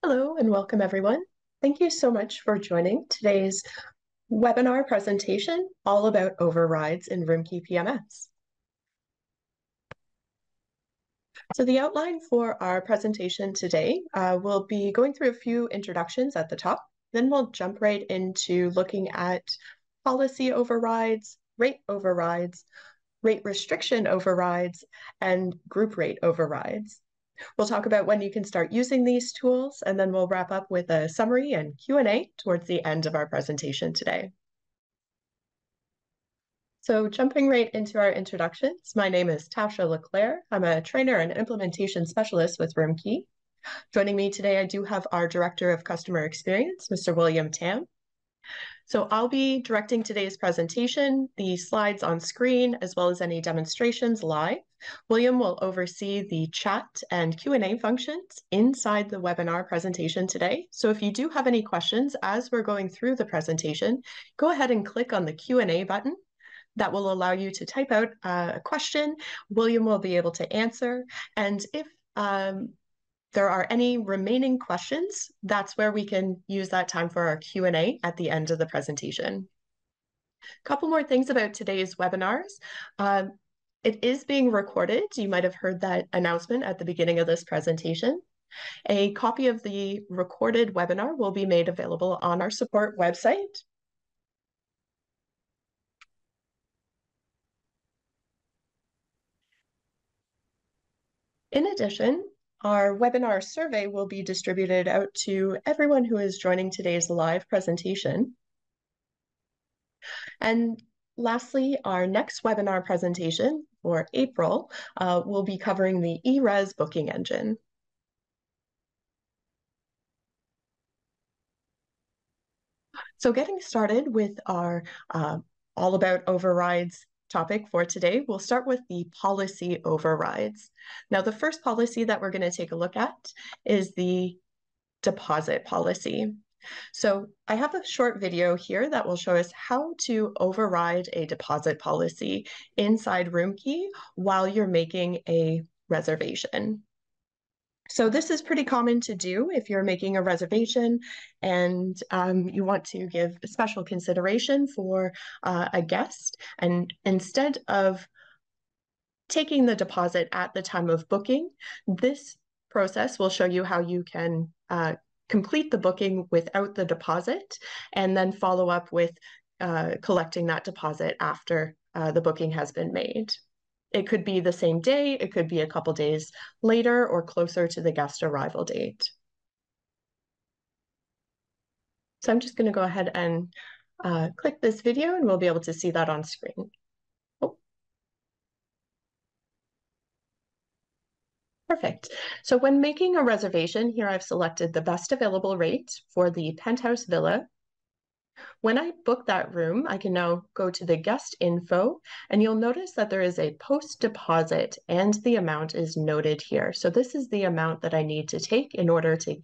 Hello and welcome everyone. Thank you so much for joining today's webinar presentation all about overrides in RoomKeyPMS. So the outline for our presentation today, we'll be going through a few introductions at the top, then we'll jump right into looking at policy overrides, rate restriction overrides, and group rate overrides. We'll talk about when you can start using these tools, and then we'll wrap up with a summary and Q&A towards the end of our presentation today. So jumping right into our introductions, my name is Tasha Leclerc. I'm a trainer and implementation specialist with RoomKey. Joining me today, I do have our Director of Customer Experience, Mr. William Tam. So I'll be directing today's presentation, the slides on screen, as well as any demonstrations live. William will oversee the chat and Q&A functions inside the webinar presentation today. So if you do have any questions as we're going through the presentation, go ahead and click on the Q&A button. That will allow you to type out a question. William will be able to answer. And if there are any remaining questions, that's where we can use that time for our Q&A at the end of the presentation. A couple more things about today's webinars. It is being recorded. You might have heard that announcement at the beginning of this presentation. A copy of the recorded webinar will be made available on our support website. In addition, our webinar survey will be distributed out to everyone who is joining today's live presentation. And lastly, our next webinar presentation for April will be covering the ERES booking engine. So getting started with our all about overrides topic for today, we'll start with the policy overrides. Now, the first policy that we're going to take a look at is the deposit policy. So I have a short video here that will show us how to override a deposit policy inside RoomKey while you're making a reservation. So this is pretty common to do if you're making a reservation and you want to give special consideration for a guest. And instead of taking the deposit at the time of booking, this process will show you how you can complete the booking without the deposit and then follow up with collecting that deposit after the booking has been made. It could be the same day, it could be a couple days later or closer to the guest arrival date. So I'm just going to go ahead and click this video and we'll be able to see that on screen. Oh. Perfect. So when making a reservation, here I've selected the best available rate for the penthouse villa. When I book that room, I can now go to the guest info, and you'll notice that there is a post deposit and the amount is noted here. So this is the amount that I need to take in order to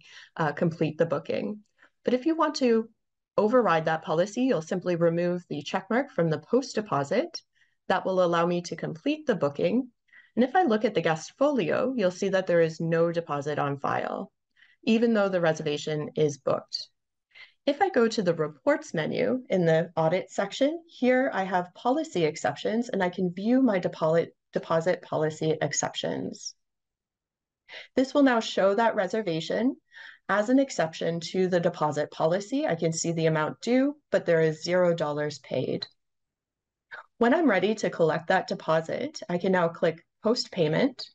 complete the booking. But if you want to override that policy, you'll simply remove the checkmark from the post deposit. That will allow me to complete the booking. And if I look at the guest folio, you'll see that there is no deposit on file, even though the reservation is booked. If I go to the reports menu in the audit section, here I have policy exceptions and I can view my deposit policy exceptions. This will now show that reservation as an exception to the deposit policy. I can see the amount due, but there is $0 paid. When I'm ready to collect that deposit, I can now click Post Payment.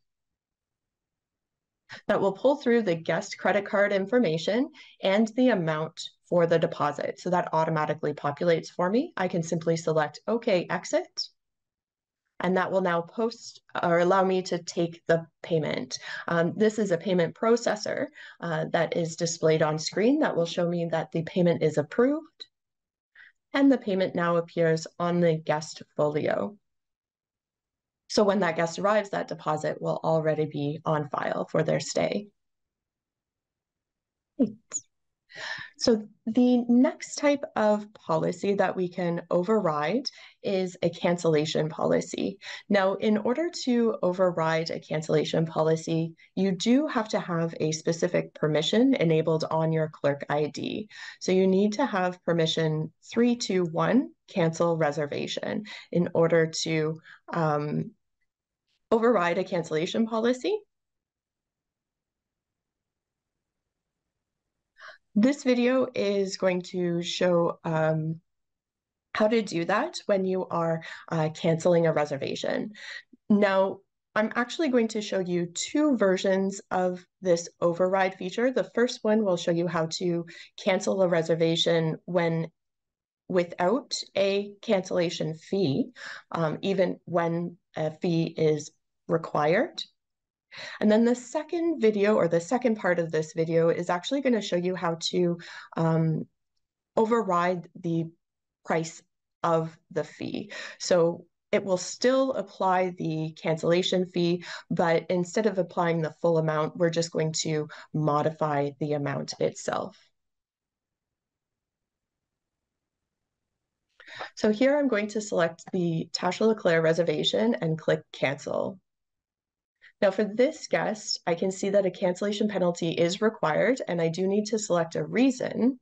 That will pull through the guest credit card information and the amount for the deposit. So that automatically populates for me. I can simply select OK, Exit, and that will now post or allow me to take the payment. This is a payment processor that is displayed on screen that will show me that the payment is approved, and the payment now appears on the guest folio. So when that guest arrives, that deposit will already be on file for their stay. So the next type of policy that we can override is a cancellation policy. Now, in order to override a cancellation policy, you do have to have a specific permission enabled on your clerk ID. So you need to have permission 321 cancel reservation in order to override a cancellation policy. This video is going to show how to do that when you are canceling a reservation. Now, I'm actually going to show you two versions of this override feature. The first one will show you how to cancel a reservation without a cancellation fee, even when a fee is required. And then the second video, or the second part of this video, is actually going to show you how to override the price of the fee. So it will still apply the cancellation fee, but instead of applying the full amount, we're just going to modify the amount itself. So here I'm going to select the Tasha LeClaire reservation and click cancel. Now for this guest, I can see that a cancellation penalty is required, and I do need to select a reason.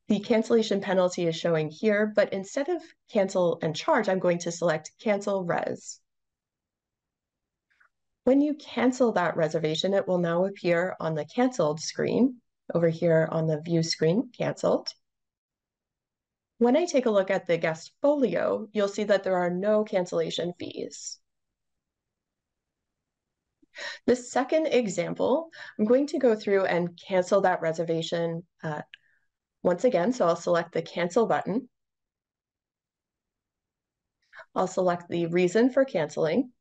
The cancellation penalty is showing here, but instead of cancel and charge, I'm going to select cancel res. When you cancel that reservation, it will now appear on the canceled screen, over here on the view screen, canceled. When I take a look at the guest folio, you'll see that there are no cancellation fees. The second example, I'm going to go through and cancel that reservation once again. So I'll select the cancel button. I'll select the reason for canceling.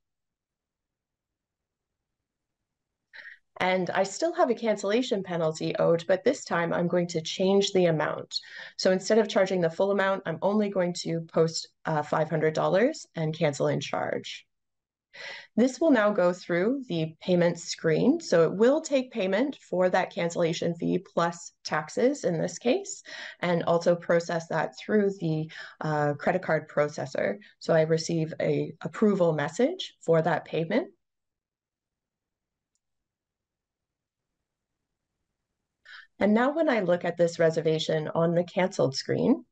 And I still have a cancellation penalty owed, but this time I'm going to change the amount. So instead of charging the full amount, I'm only going to post $500 and cancel in charge. This will now go through the payment screen. So it will take payment for that cancellation fee plus taxes in this case, and also process that through the credit card processor. So I receive an approval message for that payment. And now when I look at this reservation on the canceled screen,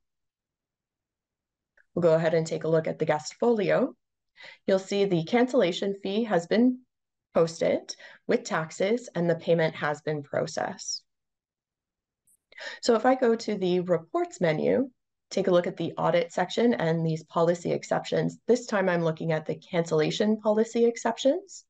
we'll go ahead and take a look at the guest folio. You'll see the cancellation fee has been posted with taxes and the payment has been processed. So if I go to the reports menu, take a look at the audit section and these policy exceptions, this time I'm looking at the cancellation policy exceptions.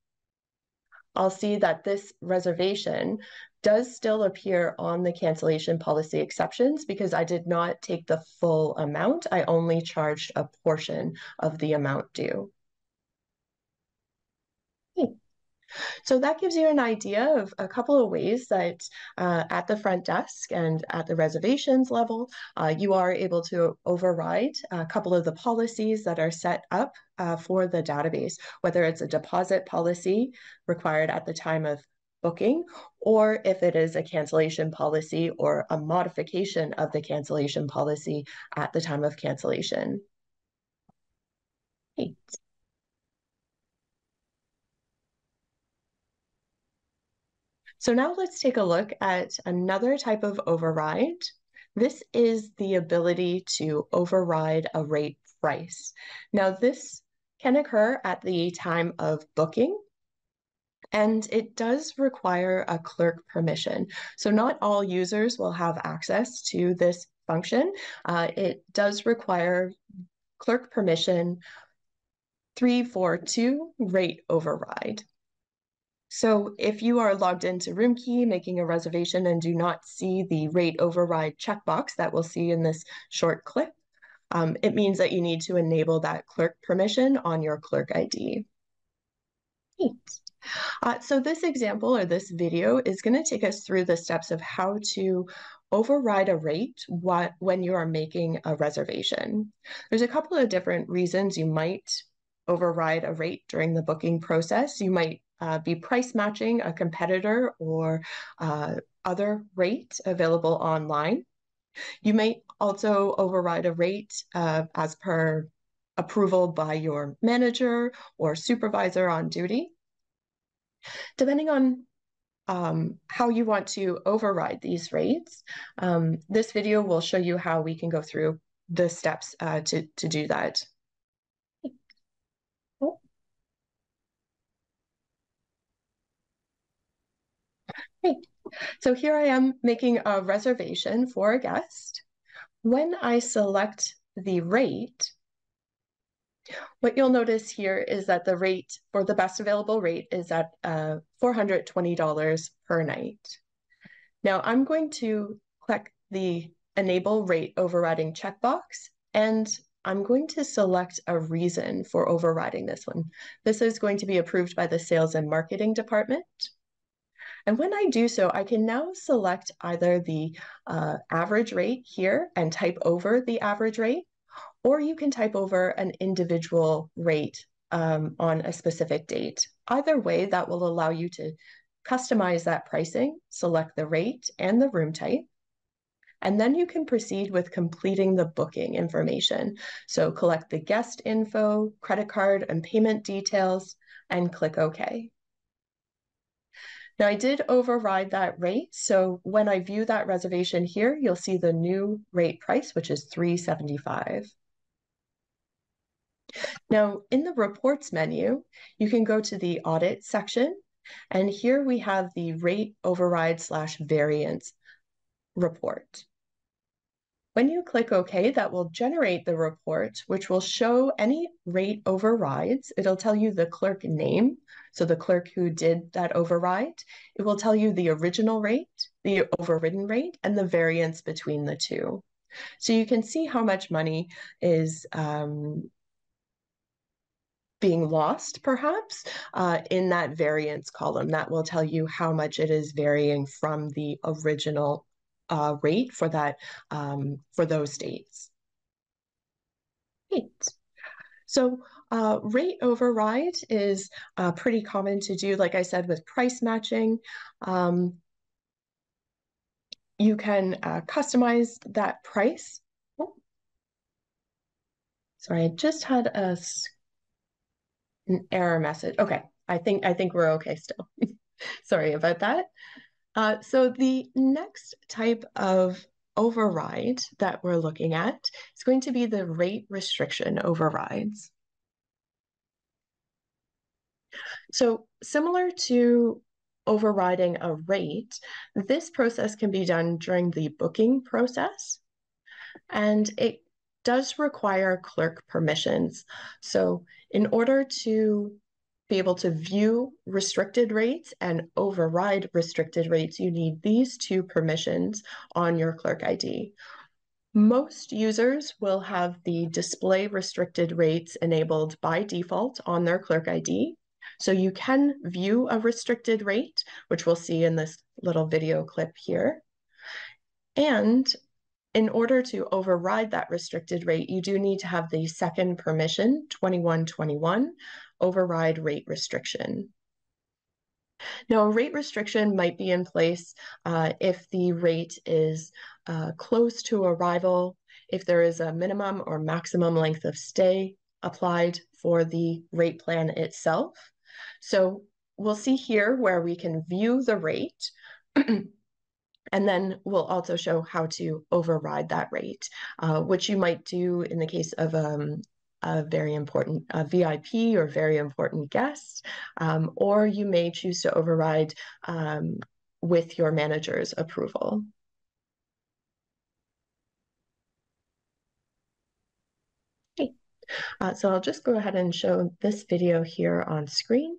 I'll see that this reservation does still appear on the cancellation policy exceptions because I did not take the full amount. I only charged a portion of the amount due. So that gives you an idea of a couple of ways that at the front desk and at the reservations level, you are able to override a couple of the policies that are set up for the database, whether it's a deposit policy required at the time of booking, or if it is a cancellation policy or a modification of the cancellation policy at the time of cancellation. Great. So now let's take a look at another type of override. This is the ability to override a rate price. Now this can occur at the time of booking, and it does require a clerk permission. So not all users will have access to this function. It does require clerk permission 342 rate override. So if you are logged into RoomKey making a reservation and do not see the rate override checkbox that we'll see in this short clip, it means that you need to enable that clerk permission on your clerk ID. So this example or this video is going to take us through the steps of how to override a rate when you are making a reservation. There's a couple of different reasons you might override a rate during the booking process. You might be price matching a competitor or other rate available online. You may also override a rate as per approval by your manager or supervisor on duty. Depending on how you want to override these rates, this video will show you how we can go through the steps to do that. Oh. Great. So here I am making a reservation for a guest. When I select the rate, what you'll notice here is that the rate for the best available rate is at $420 per night. Now I'm going to click the Enable Rate Overriding checkbox, and I'm going to select a reason for overriding this one. This is going to be approved by the Sales and Marketing Department. And when I do so, I can now select either the average rate here and type over the average rate, or you can type over an individual rate on a specific date. Either way, that will allow you to customize that pricing, select the rate and the room type, and then you can proceed with completing the booking information. So collect the guest info, credit card and payment details, and click OK. Now I did override that rate, so when I view that reservation here, you'll see the new rate price, which is $375. Now in the reports menu, you can go to the audit section, and here we have the rate override / variance report. When you click OK, that will generate the report, which will show any rate overrides. It'll tell you the clerk name, so the clerk who did that override. It will tell you the original rate, the overridden rate, and the variance between the two. So you can see how much money is being lost, perhaps, in that variance column. That will tell you how much it is varying from the original rate for that for those dates. Great. So rate override is pretty common to do, like I said, with price matching. You can customize that price. Oh. Sorry, I just had an error message. Okay, I think we're okay still. Sorry about that. So the next type of override that we're looking at is going to be the rate restriction overrides. So similar to overriding a rate, this process can be done during the booking process, and it does require clerk permissions. So in order to be able to view restricted rates and override restricted rates, you need these two permissions on your clerk ID. Most users will have the display restricted rates enabled by default on their clerk ID. So you can view a restricted rate, which we'll see in this little video clip here. And in order to override that restricted rate, you do need to have the second permission, 2121, override rate restriction. Now, a rate restriction might be in place if the rate is close to arrival, if there is a minimum or maximum length of stay applied for the rate plan itself. So we'll see here where we can view the rate, and then we'll also show how to override that rate, which you might do in the case of a very important VIP or very important guest, or you may choose to override with your manager's approval. Okay. So I'll just go ahead and show this video here on screen.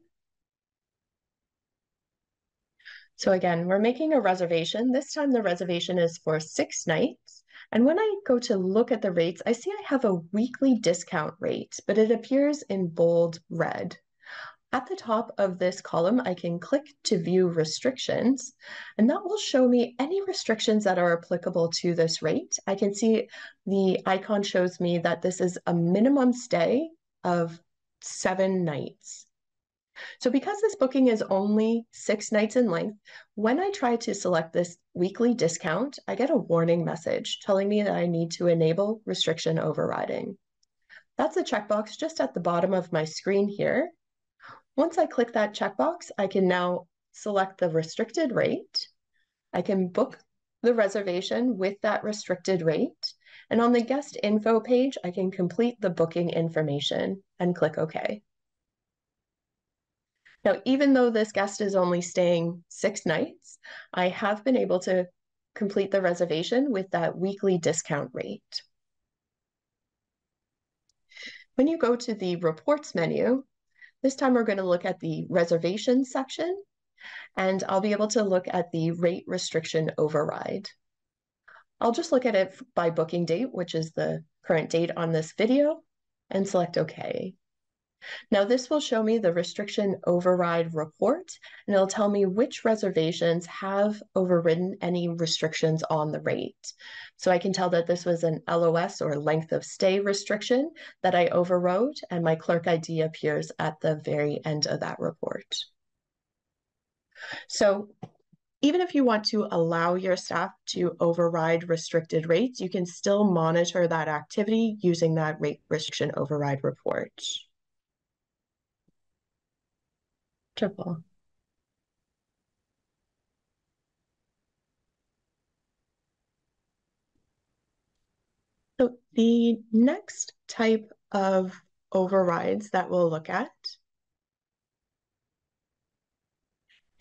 So again, we're making a reservation. This time the reservation is for 6 nights. And when I go to look at the rates, I see I have a weekly discount rate, but it appears in bold red. At the top of this column, I can click to view restrictions, and that will show me any restrictions that are applicable to this rate. I can see the icon shows me that this is a minimum stay of 7 nights. So because this booking is only 6 nights in length, when I try to select this weekly discount, I get a warning message telling me that I need to enable restriction overriding. That's a checkbox just at the bottom of my screen here. Once I click that checkbox, I can now select the restricted rate. I can book the reservation with that restricted rate. And on the guest info page, I can complete the booking information and click OK. Now, even though this guest is only staying 6 nights, I have been able to complete the reservation with that weekly discount rate. When you go to the reports menu, this time we're going to look at the reservations section, and I'll be able to look at the rate restriction override. I'll just look at it by booking date, which is the current date on this video, and select OK. Now this will show me the restriction override report, and it'll tell me which reservations have overridden any restrictions on the rate. So I can tell that this was an LOS or length of stay restriction that I overrode, and my clerk ID appears at the very end of that report. So even if you want to allow your staff to override restricted rates, you can still monitor that activity using that rate restriction override report. Triple. So the next type of overrides that we'll look at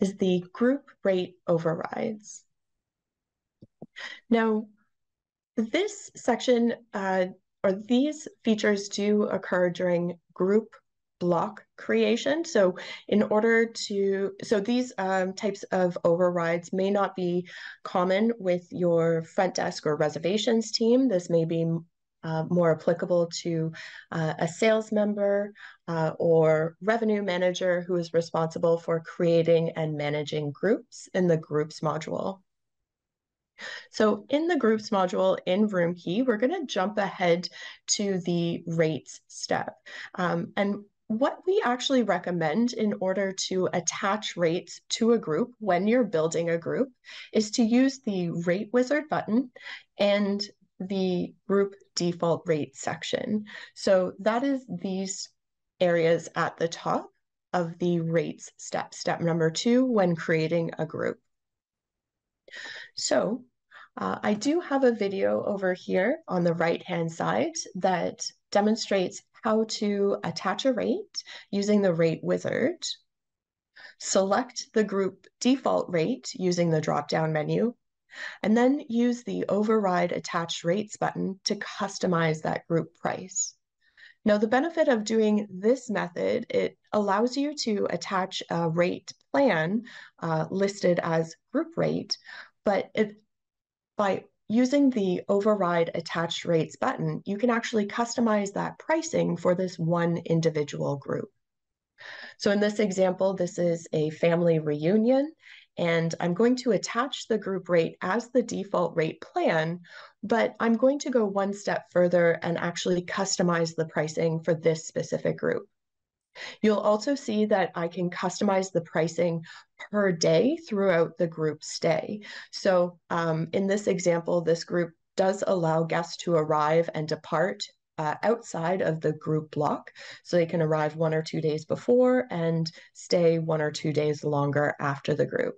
is the group rate overrides. Now, this section or these features do occur during group block creation. So these types of overrides may not be common with your front desk or reservations team. This may be more applicable to a sales member or revenue manager who is responsible for creating and managing groups in the groups module. So in the groups module in RoomKey, we're going to jump ahead to the rates step. And what we actually recommend in order to attach rates to a group when you're building a group is to use the Rate Wizard button and the group default rate section. So that is these areas at the top of the rates step, step number 2 when creating a group. So I do have a video over here on the right-hand side that demonstrates how to attach a rate using the Rate Wizard, select the group default rate using the drop-down menu, and then use the Override Attach Rates button to customize that group price. Now, the benefit of doing this method, it allows you to attach a rate plan listed as group rate, but by using the Override Attached Rates button, you can actually customize that pricing for this one individual group. So in this example, this is a family reunion, and I'm going to attach the group rate as the default rate plan, but I'm going to go one step further and actually customize the pricing for this specific group. You'll also see that I can customize the pricing per day throughout the group stay. So in this example, this group does allow guests to arrive and depart outside of the group block. So they can arrive 1 or 2 days before and stay 1 or 2 days longer after the group.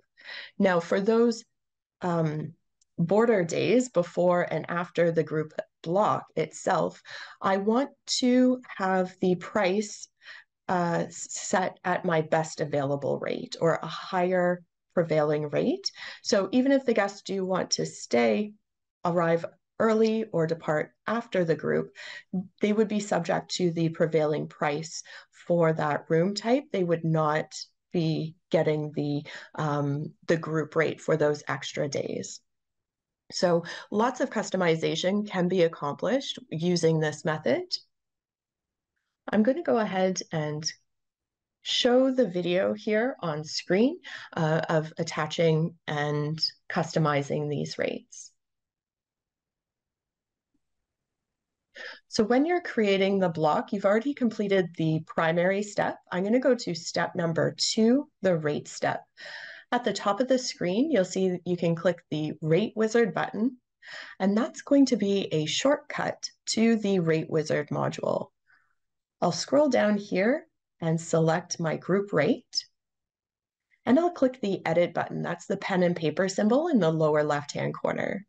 Now, for those border days before and after the group block itself, I want to have the price set at my best available rate or a higher prevailing rate. So even if the guests do want to stay, arrive early or depart after the group, they would be subject to the prevailing price for that room type. They would not be getting the group rate for those extra days. So lots of customization can be accomplished using this method. I'm going to go ahead and show the video here on screen of attaching and customizing these rates. So when you're creating the block, you've already completed the primary step. I'm going to go to step number 2, the rate step. At the top of the screen, you'll see you can click the Rate Wizard button, and that's going to be a shortcut to the Rate Wizard module. I'll scroll down here and select my group rate, and I'll click the Edit button. That's the pen and paper symbol in the lower left-hand corner.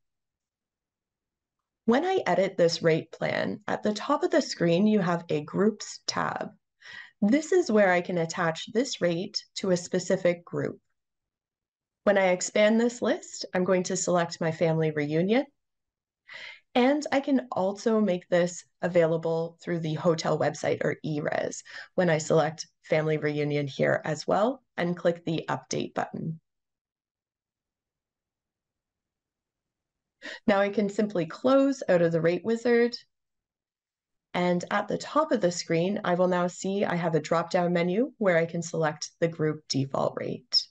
When I edit this rate plan, at the top of the screen, you have a Groups tab. This is where I can attach this rate to a specific group. When I expand this list, I'm going to select my family reunion, and I can also make this available through the hotel website or eRes when I select family reunion here as well and click the Update button. Now I can simply close out of the Rate Wizard, and at the top of the screen, I will now see I have a drop-down menu where I can select the group default rate.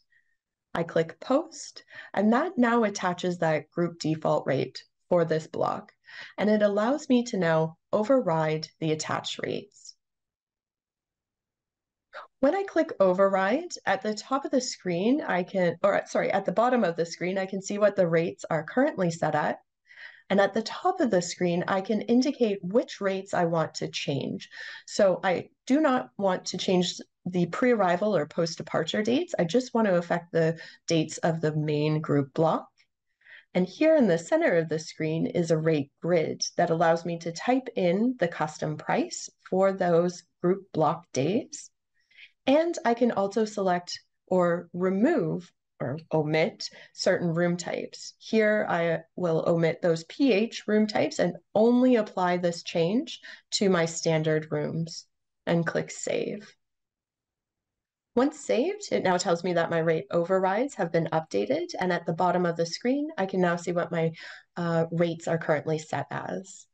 I click Post, and that now attaches that group default rate for this block, and it allows me to now override the attached rates. When I click Override, at the top of the screen, at the bottom of the screen, I can see what the rates are currently set at. And at the top of the screen, I can indicate which rates I want to change. So I do not want to change the pre-arrival or post-departure dates. I just want to affect the dates of the main group block. And here in the center of the screen is a rate grid that allows me to type in the custom price for those group block days. And I can also select or remove or omit certain room types. Here I will omit those PH room types and only apply this change to my standard rooms and click Save. Once saved, it now tells me that my rate overrides have been updated, and at the bottom of the screen, I can now see what my rates are currently set as.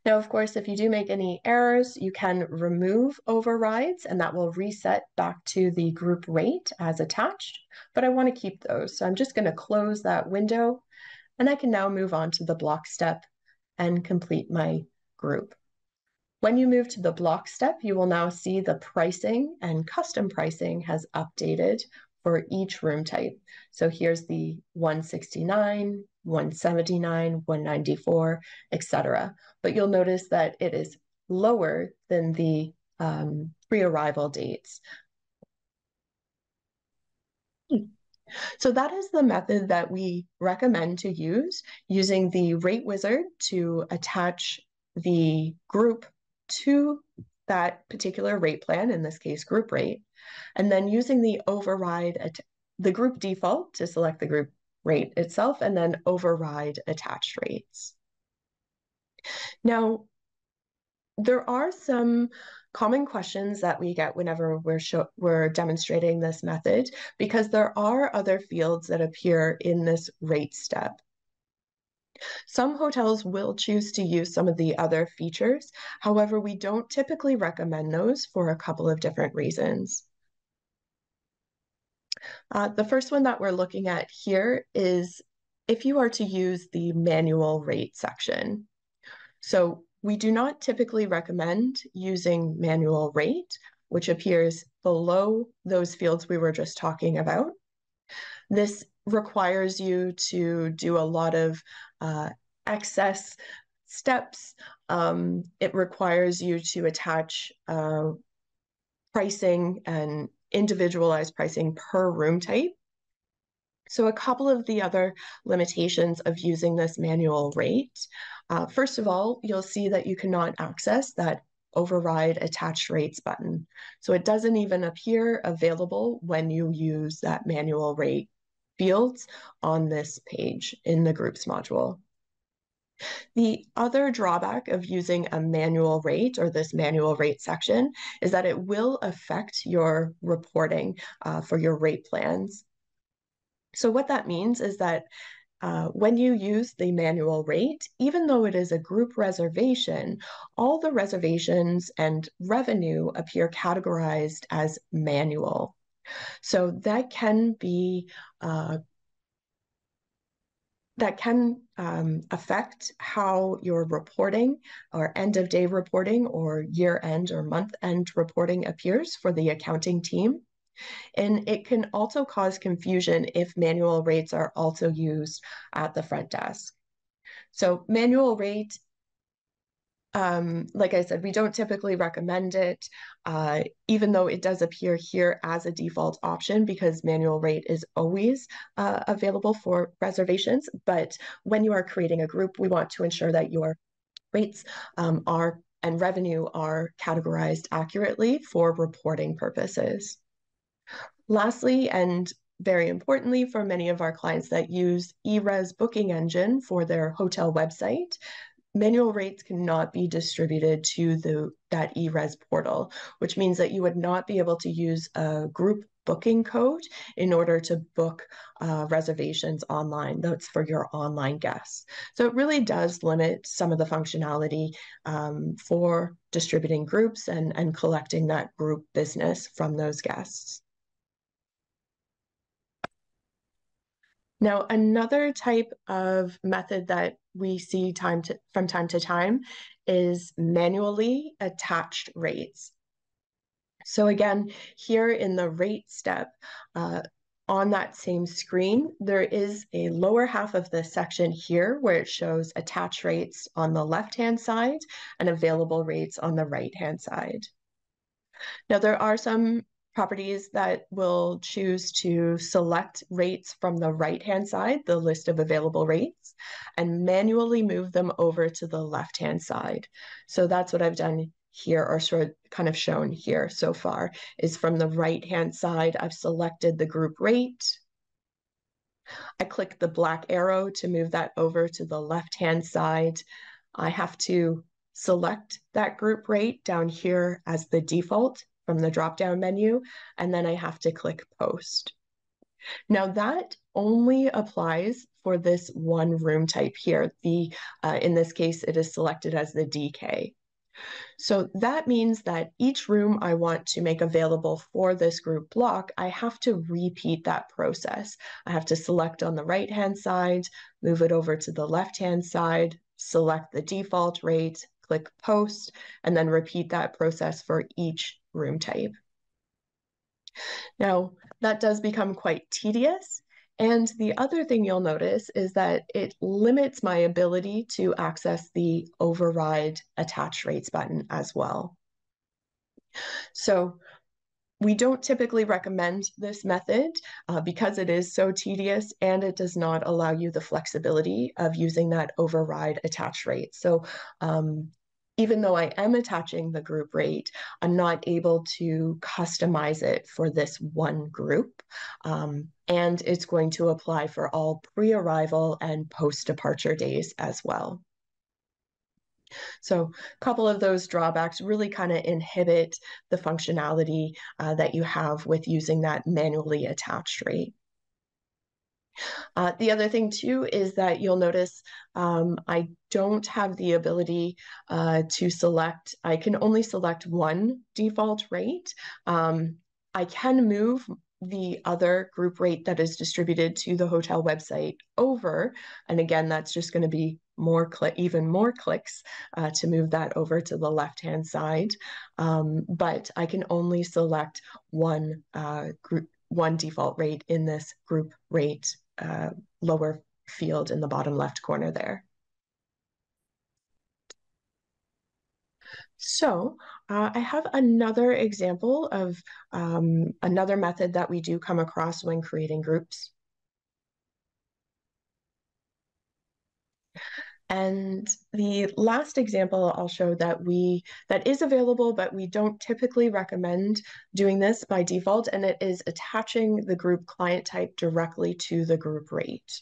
Now, of course, if you do make any errors, you can remove overrides, and that will reset back to the group rate as attached, but I want to keep those. So I'm just going to close that window, and I can now move on to the block step and complete my group. When you move to the block step, you will now see the pricing and custom pricing has updated for each room type. So here's the 169, 179, 194, etc. But you'll notice that it is lower than the pre-arrival dates. So that is the method that we recommend to use, using the Rate Wizard to attach the group to that particular rate plan, in this case, group rate, and then using the override, the group default to select the group rate itself, and then override attached rates. Now, there are some common questions that we get whenever we're demonstrating this method, because there are other fields that appear in this rate step. Some hotels will choose to use some of the other features. However, we don't typically recommend those for a couple of different reasons. The first one that we're looking at here is if you are to use the manual rate section. So we do not typically recommend using manual rate, which appears below those fields we were just talking about. This requires you to do a lot of excess steps. It requires you to attach pricing and individualized pricing per room type. So a couple of the other limitations of using this manual rate. First of all, you'll see that you cannot access that override attached rates button. So it doesn't even appear available when you use that manual rate fields on this page in the groups module. The other drawback of using a manual rate or this manual rate section is that it will affect your reporting for your rate plans. So what that means is that when you use the manual rate, even though it is a group reservation, all the reservations and revenue appear categorized as manual. So that can be that can affect how your reporting or end of day reporting or year end or month end reporting appears for the accounting team. And it can also cause confusion if manual rates are also used at the front desk. So manual rate, like I said, we don't typically recommend it, even though it does appear here as a default option because manual rate is always available for reservations. But when you are creating a group, we want to ensure that your rates and revenue are categorized accurately for reporting purposes. Lastly, and very importantly, for many of our clients that use eRes booking engine for their hotel website, manual rates cannot be distributed to that eRes portal, which means that you would not be able to use a group booking code in order to book reservations online. That's for your online guests. So it really does limit some of the functionality for distributing groups and collecting that group business from those guests. Now, another type of method that we see from time to time is manually attached rates. So again, here in the rate step, on that same screen, there is a lower half of the section here where it shows attach rates on the left-hand side and available rates on the right-hand side. Now, there are some properties that will choose to select rates from the right-hand side, the list of available rates, and manually move them over to the left-hand side. So that's what I've done here, or kind of shown here so far, is from the right-hand side, I've selected the group rate. I click the black arrow to move that over to the left-hand side. I have to select that group rate down here as the default from the drop-down menu, and then I have to click post. Now that only applies for this one room type here. In this case, it is selected as the DK. So that means that each room I want to make available for this group block, I have to repeat that process. I have to select on the right-hand side, move it over to the left-hand side, select the default rate, click post, and then repeat that process for each room type. Now, that does become quite tedious. And the other thing you'll notice is that it limits my ability to access the override attach rates button as well. So we don't typically recommend this method because it is so tedious and it does not allow you the flexibility of using that override attach rate. So even though I am attaching the group rate, I'm not able to customize it for this one group. And it's going to apply for all pre-arrival and post-departure days as well. So a couple of those drawbacks really kind of inhibit the functionality that you have with using that manually attached rate. The other thing too is that you'll notice I don't have the ability to select, I can only select one default rate. I can move the other group rate that is distributed to the hotel website over. And again, that's just going to be even more clicks to move that over to the left-hand side. But I can only select one default rate in this group rate lower field in the bottom left corner there. So I have another example of another method that we do come across when creating groups. And the last example I'll show that is available, but we don't typically recommend doing this by default, and it is attaching the group client type directly to the group rate.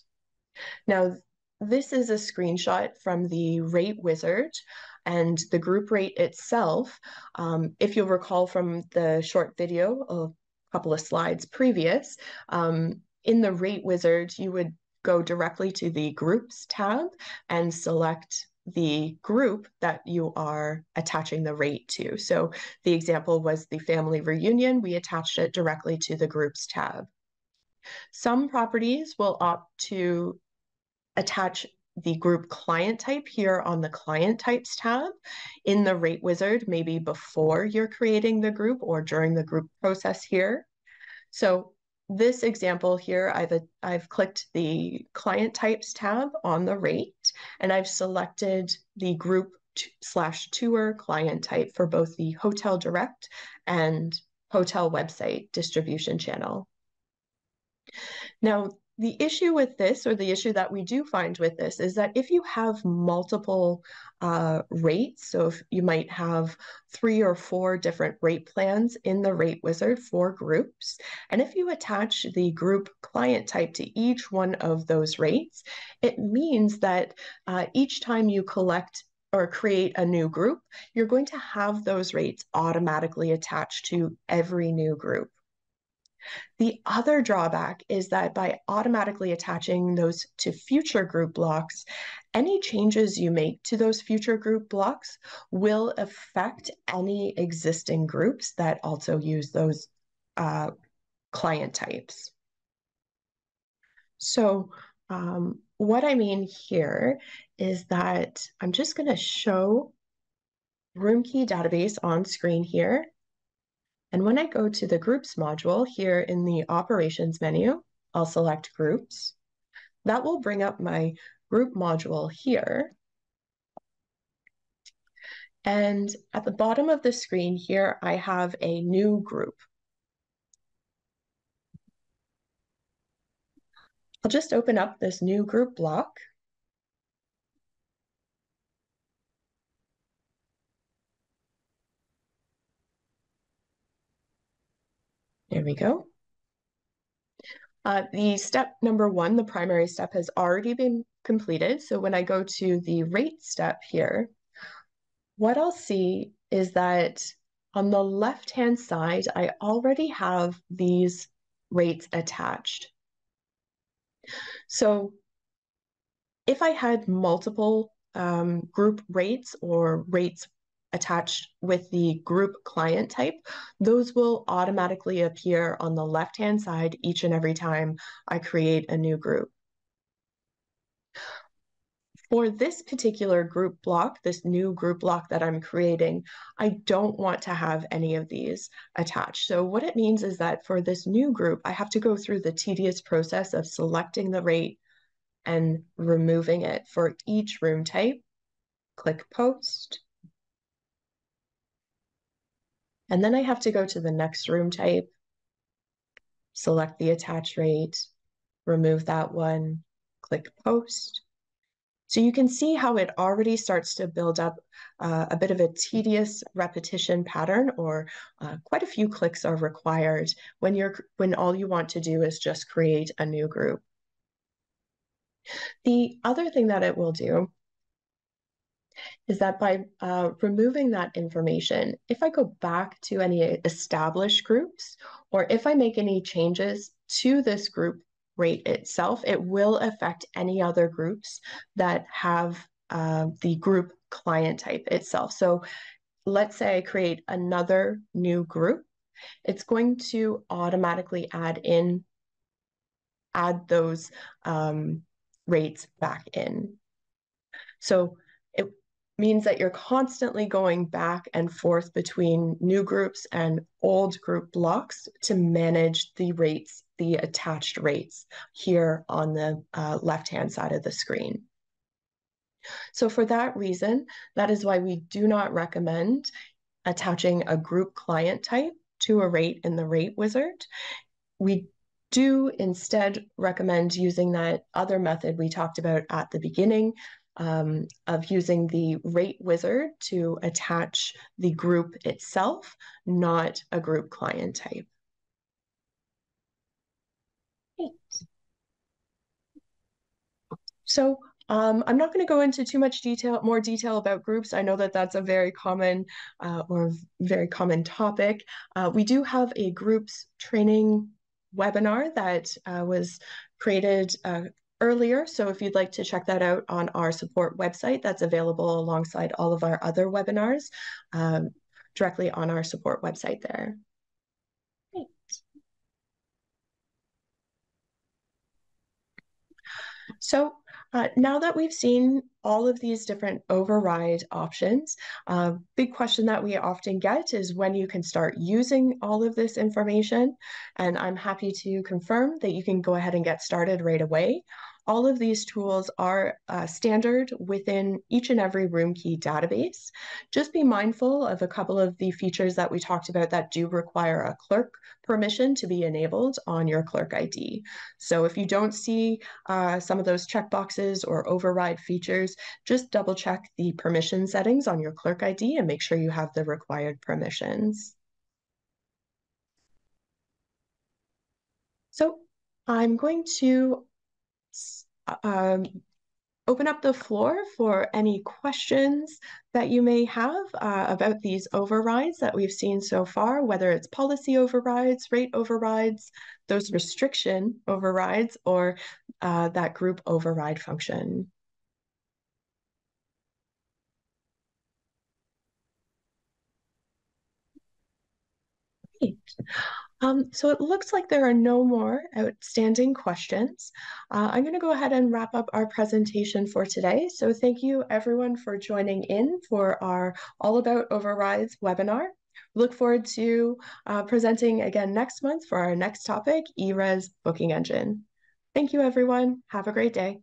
Now, this is a screenshot from the rate wizard, and the group rate itself, if you'll recall from the short video, a couple of slides previous, in the rate wizard, you would go directly to the Groups tab and select the group that you are attaching the rate to. So the example was the family reunion. We attached it directly to the Groups tab. Some properties will opt to attach the group client type here on the client types tab in the rate wizard, maybe before you're creating the group or during the group process here. So this example here, I've clicked the client types tab on the rate, and I've selected the group / tour client type for both the hotel direct and hotel website distribution channel. Now, the issue with this, or the issue that we do find with this, is that if you have multiple rates, so if you might have 3 or 4 different rate plans in the rate wizard for groups, and if you attach the group client type to each one of those rates, it means that each time you collect or create a new group, you're going to have those rates automatically attached to every new group. The other drawback is that by automatically attaching those to future group blocks, any changes you make to those future group blocks will affect any existing groups that also use those client types. So what I mean here is that I'm just going to show RoomKey database on screen here. And when I go to the Groups module here in the Operations menu, I'll select Groups. That will bring up my Group module here. And at the bottom of the screen here, I have a new group. I'll just open up this new group block. There we go. The step number 1, the primary step, has already been completed. So when I go to the rate step here, what I'll see is that on the left-hand side, I already have these rates attached. So if I had multiple group rates or rates attached with the group client type, those will automatically appear on the left-hand side each and every time I create a new group. For this particular group block, this new group block that I'm creating, I don't want to have any of these attached. So what it means is that for this new group, I have to go through the tedious process of selecting the rate and removing it for each room type. Click Post. And then I have to go to the next room type, select the attach rate, remove that one, click Post. So you can see how it already starts to build up a bit of a tedious repetition pattern, or quite a few clicks are required when all you want to do is just create a new group. The other thing that it will do is that by removing that information, if I go back to any established groups, or if I make any changes to this group rate itself, it will affect any other groups that have the group client type itself. So let's say I create another new group, it's going to automatically add those rates back in. So it means that you're constantly going back and forth between new groups and old group blocks to manage the rates, the attached rates here on the left-hand side of the screen. So for that reason, that is why we do not recommend attaching a group client type to a rate in the rate wizard. We do instead recommend using that other method we talked about at the beginning, of using the rate wizard to attach the group itself, not a group client type. So I'm not going to go into too much more detail about groups. I know that that's a very common topic. We do have a groups training webinar that was created earlier. So if you'd like to check that out on our support website, that's available alongside all of our other webinars directly on our support website there. Great. So Now that we've seen all of these different override options, a big question that we often get is when you can start using all of this information. And I'm happy to confirm that you can go ahead and get started right away. All of these tools are standard within each and every RoomKey database. Just be mindful of a couple of the features that we talked about that do require a clerk permission to be enabled on your clerk ID. So if you don't see some of those checkboxes or override features, just double check the permission settings on your clerk ID and make sure you have the required permissions. So I'm going to um, open up the floor for any questions that you may have about these overrides that we've seen so far, whether it's policy overrides, rate overrides, those restriction overrides, or that group override function. Great. So it looks like there are no more outstanding questions. I'm going to go ahead and wrap up our presentation for today. So thank you everyone for joining in for our All About Overrides webinar. Look forward to presenting again next month for our next topic, ERES Booking Engine. Thank you everyone. Have a great day.